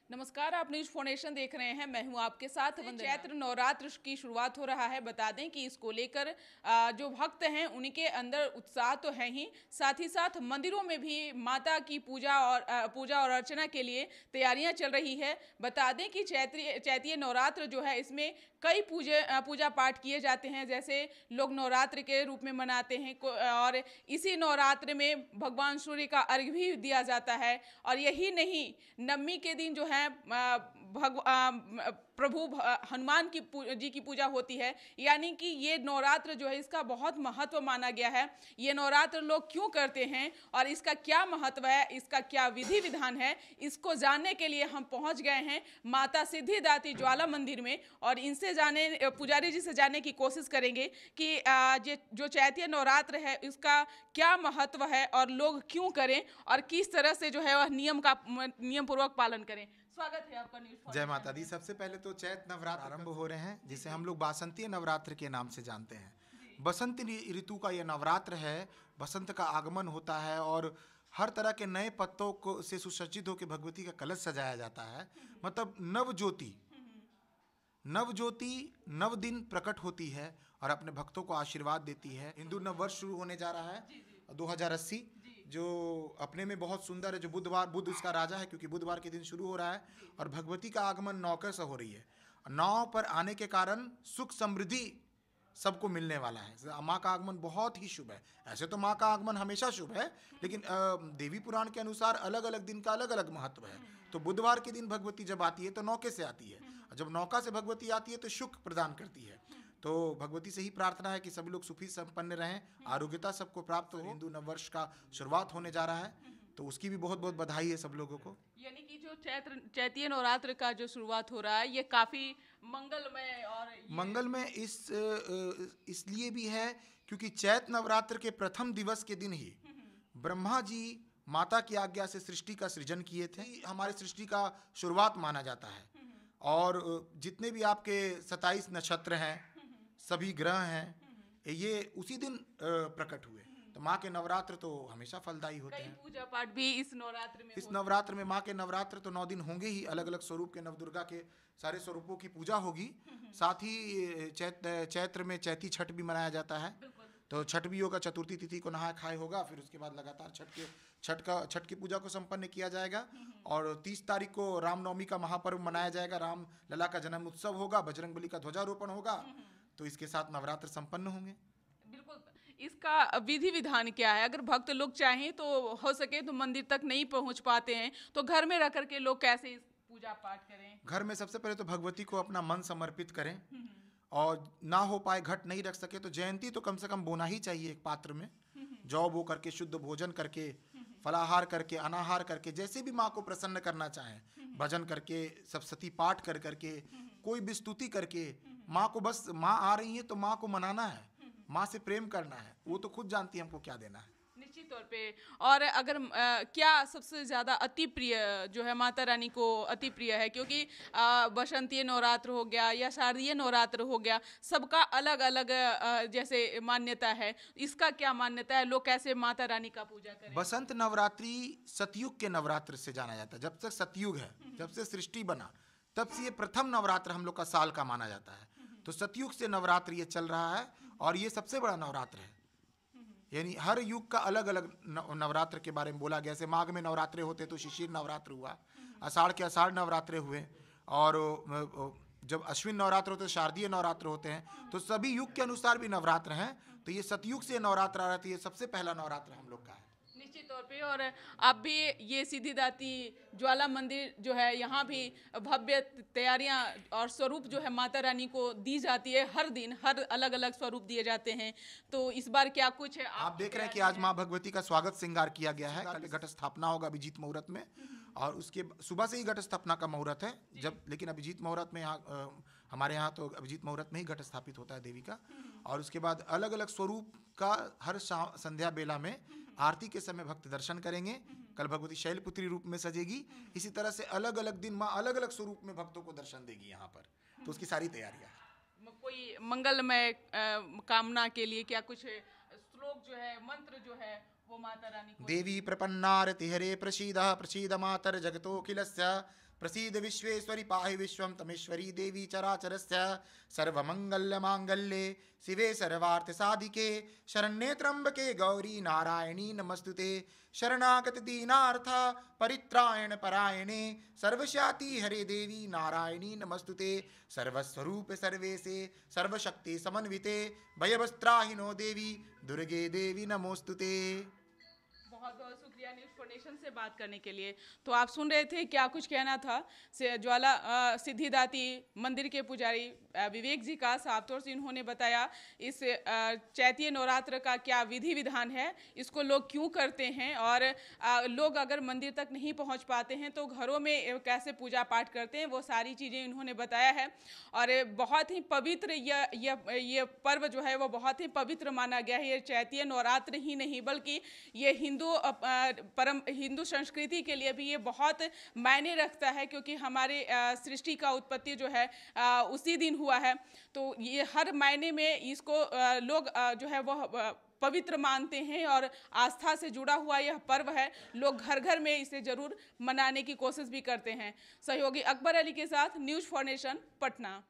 नमस्कार, आप news foundation देख रहे हैं। मैं हूं आपके साथ। चैत्र नवरात्र की शुरुआत हो रहा है। बता दें कि इसको लेकर जो भक्त हैं उनके अंदर उत्साह तो है ही, साथ ही साथ मंदिरों में भी माता की पूजा और अर्चना के लिए तैयारियां चल रही है। बता दें कि चैतीय नवरात्र जो है इसमें कई पूजा पाठ किए जाते हैं। जैसे लोग नवरात्र के रूप में मनाते हैं और इसी नवरात्र में भगवान सूर्य का अर्घ्य भी दिया जाता है। और यही नहीं, नवमी के दिन जो है प्रभु हनुमान जी की पूजा होती है। यानी कि ये नवरात्र जो है इसका बहुत महत्व माना गया है। ये नवरात्र लोग क्यों करते हैं और इसका क्या महत्व है, इसका क्या विधि विधान है, इसको जानने के लिए हम पहुंच गए हैं माता सिद्धिदात्री ज्वाला मंदिर में। और इनसे पुजारी जी से जानने की कोशिश करेंगे कि जो चैतीय नवरात्र है इसका क्या महत्व है और लोग क्यों करें और किस तरह से जो है वह नियम पूर्वक पालन करें। स्वागत है आपका न्यूज़। जय माता दी। सबसे पहले तो चैत नवरात्र आरंभ हो रहे हैं, जिसे हम लोग बासंतीय नवरात्र के नाम से जानते हैं। बसंत ऋतु का यह नवरात्र है। बसंत का आगमन होता है और हर तरह के नए पत्तों को से सुसज्जित होकर भगवती का कलश सजाया जाता है। मतलब नव ज्योति नव दिन प्रकट होती है और अपने भक्तों को आशीर्वाद देती है। हिंदू नव वर्ष शुरू होने जा रहा है 2080, जो अपने में बहुत सुंदर है। जो बुध उसका राजा है, क्योंकि बुधवार के दिन शुरू हो रहा है और भगवती का आगमन नौकर से हो रही है। नाव पर आने के कारण सुख समृद्धि सबको मिलने वाला है। माँ का आगमन बहुत ही शुभ है। ऐसे तो माँ का आगमन हमेशा शुभ है, लेकिन देवी पुराण के अनुसार अलग अलग दिन का अलग अलग महत्व है। तो बुधवार के दिन भगवती जब आती है तो नौके से आती है, और जब नौका से भगवती आती है तो सुख प्रदान करती है। तो भगवती से ही प्रार्थना है कि सभी लोग सुखी संपन्न रहें, आरोग्यता सबको प्राप्त हो। हिंदू नववर्ष का शुरुआत होने जा रहा है, तो उसकी भी बहुत बहुत बधाई है सब लोगों को। यानी कि जो चैतीय नवरात्र का जो शुरुआत हो रहा है ये काफी मंगलमय और मंगलमय इसलिए भी है क्योंकि चैत नवरात्र के प्रथम दिवस के दिन ही ब्रह्मा जी माता की आज्ञा से सृष्टि का सृजन किए थे। हमारे सृष्टि का शुरुआत माना जाता है। और जितने भी आपके 27 नक्षत्र हैं, सभी ग्रह हैं, ये उसी दिन प्रकट हुए। तो माँ के नवरात्र तो हमेशा फलदायी होते हैं। पूजा पाठ भी इस नवरात्र में माँ के नवरात्र तो 9 दिन होंगे ही। अलग अलग स्वरूप के नवदुर्गा के सारे स्वरूपों की पूजा होगी। साथ ही चैत्र में चैती छठ भी मनाया जाता है। तो छठ भी होगा, चतुर्थी तिथि को नहाय खाए होगा। फिर उसके बाद लगातार छठ की पूजा को संपन्न किया जाएगा। और 30 तारीख को रामनवमी का महापर्व मनाया जाएगा। राम लला का जन्म उत्सव होगा, बजरंगबली का ध्वजारोपण होगा। तो इसके साथ नवरात्र संपन्न होंगे। बिल्कुल। इसका विधि विधान क्या है? अगर भक्त लोग चाहें तो हो सके तो मंदिर तक नहीं पहुंच पाते हैं, तो घर में रह करके लोग कैसे इस पूजा पाठ करें? घर में सबसे पहले तो भगवती को अपना मन समर्पित करें। और ना हो पाए, घट नहीं रख सके, तो जयंती तो कम से कम बोना ही चाहिए एक पात्र में। जौ बो करके, शुद्ध भोजन करके, फलाहार करके, अनाहार करके, जैसे भी माँ को प्रसन्न करना चाहें, भजन करके, सप्तशती पाठ कर करके, कोई भी स्तुति करके, माँ को बस माँ आ रही है तो माँ को मनाना है, माँ से प्रेम करना है। वो तो खुद जानती है हमको क्या देना है। निश्चित तौर पे। और अगर क्या सबसे ज़्यादा अति प्रिय जो है माता रानी को अति प्रिय है? क्योंकि बसंतीय नवरात्र हो गया या शारदीय नवरात्र हो गया, सबका अलग अलग जैसे मान्यता है। इसका क्या मान्यता है? लोग कैसे माता रानी का पूजा करें? बसंत नवरात्रि सतयुग के नवरात्र से जाना जाता है। जब तक सतयुग है, जब से सृष्टि बना, तब से ये प्रथम नवरात्र हम लोग का साल का माना जाता है। तो सतयुग से नवरात्र ये चल रहा है और ये सबसे बड़ा नवरात्र है। यानी हर युग का अलग अलग नवरात्र के बारे में बोला गया। जैसे माघ में नवरात्रे होते तो शिशिर नवरात्र हुआ, आषाढ़ के आषाढ़ नवरात्रे हुए, और जब अश्विन नवरात्र होते तो शारदीय नवरात्र होते हैं। तो सभी युग के अनुसार भी नवरात्र हैं। तो ये सतयुग से नवरात्र आ रहा था, ये सबसे पहला नवरात्र हम लोग का है। निश्चित तौर पे। और अब भी ये सिद्धिदात्री ज्वाला मंदिर जो है, यहाँ भी भव्य तैयारियां और स्वरूप जो है माता रानी को दी जाती है। हर दिन हर अलग अलग स्वरूप दिए जाते हैं। तो इस बार क्या कुछ है? आप देख रहे हैं कि आज माँ भगवती का स्वागत श्रृंगार किया गया है। कल घट स्थापना होगा अभिजीत मुहूर्त में, और उसके सुबह से ही घट स्थापना का मुहूर्त है। लेकिन अभिजीत मुहूर्त में हमारे यहाँ तो अभिजीत मुहूर्त में ही घट स्थापित होता है देवी का। और उसके बाद अलग अलग स्वरूप का हर संध्या बेला में आरती के समय भक्त दर्शन करेंगे। कल भगवती शैलपुत्री रूप में सजेगी। इसी तरह से अलग अलग दिन माँ अलग अलग स्वरूप में भक्तों को दर्शन देगी यहाँ पर। तो उसकी सारी तैयारियां। कोई मंगलमय कामना के लिए क्या कुछ श्लोक जो है, मंत्र जो है वो माता रानी को? देवी प्रपन्नारति हरे प्रसीद प्रसीद मातर जगतोखिलस्य प्रसीद विश्वेश्वरी पाहि विश्वं तमेश्वरी देवी चराचरस्य सर्वमंगल्यमांगल्ये शिवे सर्वार्थ साधिके शरण्ये त्र्यंबके गौरी नारायणी नमस्तुते शरणागत दीनार्थ परित्रायण परायणे सर्वशाति हरे देवी नारायणी नमस्तुते सर्वस्वरूप सर्वेशे सर्वशक्ति समन्विते भयवस्त्राहिनो देवी दुर्गे देवी नमोस्तुते। बहुत बहुत शुक्रिया न्यूज़ फाउंडेशन से बात करने के लिए। तो आप सुन रहे थे क्या कुछ कहना था ज्वाला सिद्धिदात्री मंदिर के पुजारी विवेक जी का। साफ तौर से इन्होंने बताया इस चैतीय नवरात्र का क्या विधि विधान है, इसको लोग क्यों करते हैं, और लोग अगर मंदिर तक नहीं पहुंच पाते हैं तो घरों में कैसे पूजा पाठ करते हैं, वो सारी चीज़ें इन्होंने बताया है। और बहुत ही पवित्र ये पर्व जो है वो बहुत ही पवित्र माना गया है। ये चैतीय नवरात्र ही नहीं बल्कि ये हिंदू संस्कृति के लिए भी ये बहुत मायने रखता है, क्योंकि हमारे सृष्टि का उत्पत्ति जो है उसी दिन हुआ है। तो ये हर मायने में इसको लोग जो है वो पवित्र मानते हैं और आस्था से जुड़ा हुआ यह पर्व है। लोग घर घर में इसे जरूर मनाने की कोशिश भी करते हैं। सहयोगी अकबर अली के साथ न्यूज़ फाउंडेशन, पटना।